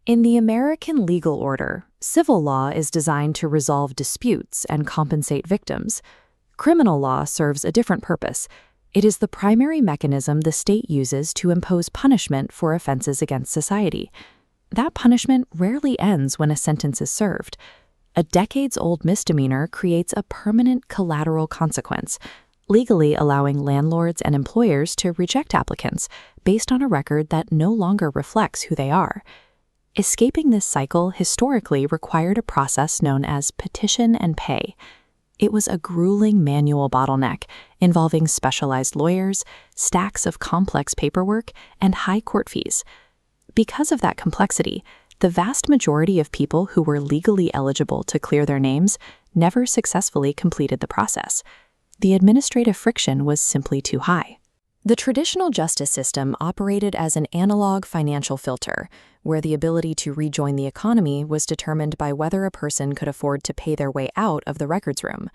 In the American legal order, civil law is designed to resolve disputes and compensate victims. Criminal law serves a different purpose. It is the primary mechanism the state uses to impose punishment for offenses against society. That punishment rarely ends when a sentence is served. A decades-old misdemeanor creates a permanent collateral consequence, legally allowing landlords and employers to reject applicants based on a record that no longer reflects who they are. Escaping this cycle historically required a process known as petition-and-pay. It was a grueling manual bottleneck involving specialized lawyers, stacks of complex paperwork, and high court fees. Because of that complexity, the vast majority of people who were legally eligible to clear their names never successfully completed the process. The administrative friction was simply too high. The traditional justice system operated as an analog financial filter, where the ability to rejoin the economy was determined by whether a person could afford to pay their way out of the records room.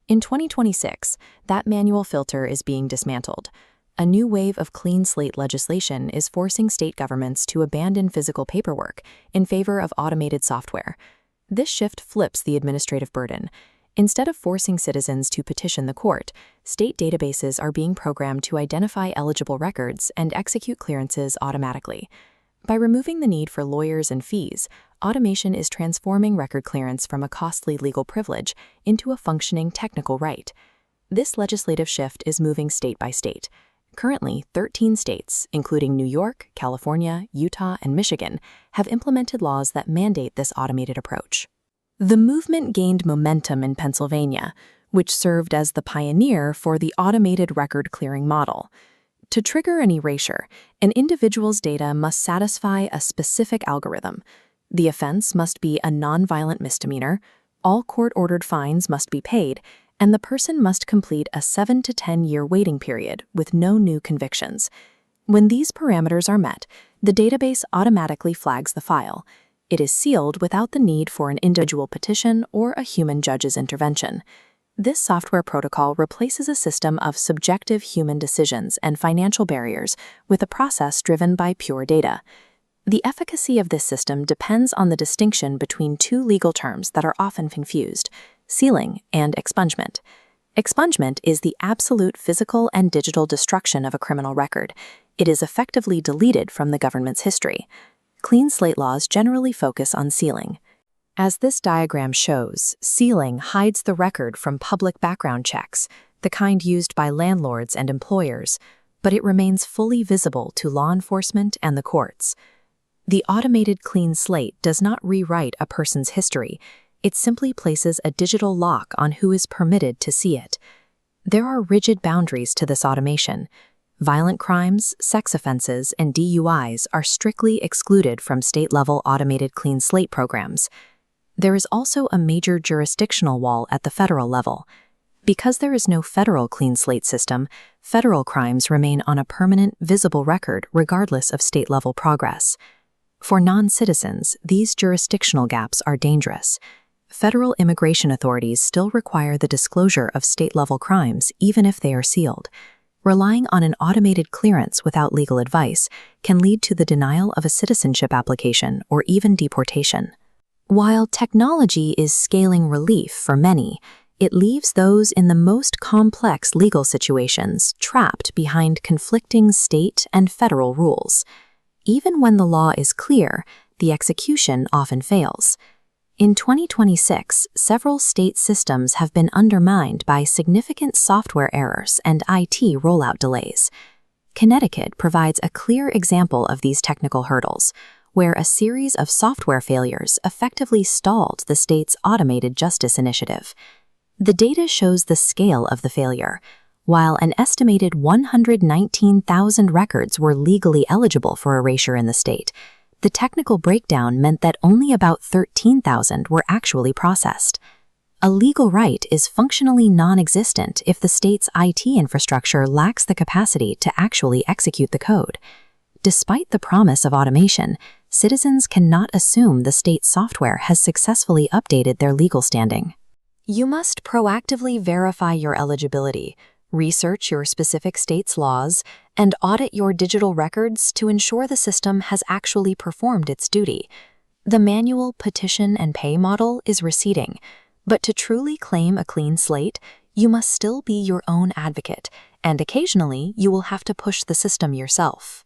In 2026, that manual filter is being dismantled. A new wave of clean slate legislation is forcing state governments to abandon physical paperwork in favor of automated software. This shift flips the administrative burden. Instead of forcing citizens to petition the court, state databases are being programmed to identify eligible records and execute clearances automatically. By removing the need for lawyers and fees, automation is transforming record clearance from a costly legal privilege into a functioning technical right. This legislative shift is moving state by state. Currently, 13 states, including New York, California, Utah, and Michigan, have implemented laws that mandate this automated approach. The movement gained momentum in Pennsylvania, which served as the pioneer for the automated record clearing model. To trigger an erasure, an individual's data must satisfy a specific algorithm. The offense must be a nonviolent misdemeanor, all court-ordered fines must be paid, and the person must complete a 7 to 10-year waiting period with no new convictions. When these parameters are met, the database automatically flags the file. It is sealed without the need for an individual petition or a human judge's intervention. This software protocol replaces a system of subjective human decisions and financial barriers with a process driven by pure data. The efficacy of this system depends on the distinction between two legal terms that are often confused: sealing and expungement. Expungement is the absolute physical and digital destruction of a criminal record. It is effectively deleted from the government's history. Clean slate laws generally focus on sealing. As this diagram shows, sealing hides the record from public background checks, the kind used by landlords and employers, but it remains fully visible to law enforcement and the courts. The automated clean slate does not rewrite a person's history. It simply places a digital lock on who is permitted to see it. There are rigid boundaries to this automation. Violent crimes, sex offenses, and DUIs are strictly excluded from state-level automated clean slate programs. There is also a major jurisdictional wall at the federal level. Because there is no federal clean slate system, federal crimes remain on a permanent, visible record regardless of state-level progress. For non-citizens, these jurisdictional gaps are dangerous. Federal immigration authorities still require the disclosure of state-level crimes even if they are sealed. Relying on an automated clearance without legal advice can lead to the denial of a citizenship application or even deportation. While technology is scaling relief for many, it leaves those in the most complex legal situations trapped behind conflicting state and federal rules. Even when the law is clear, the execution often fails. In 2026, several state systems have been undermined by significant software errors and IT rollout delays. Connecticut provides a clear example of these technical hurdles, where a series of software failures effectively stalled the state's automated justice initiative. The data shows the scale of the failure. While an estimated 119,000 records were legally eligible for erasure in the state, the technical breakdown meant that only about 13,000 were actually processed. A legal right is functionally non-existent if the state's IT infrastructure lacks the capacity to actually execute the code. Despite the promise of automation, citizens cannot assume the state's software has successfully updated their legal standing. You must proactively verify your eligibility, research your specific state's laws, and audit your digital records to ensure the system has actually performed its duty. The manual petition-and-pay model is receding, but to truly claim a clean slate, you must still be your own advocate, and occasionally you will have to push the system yourself.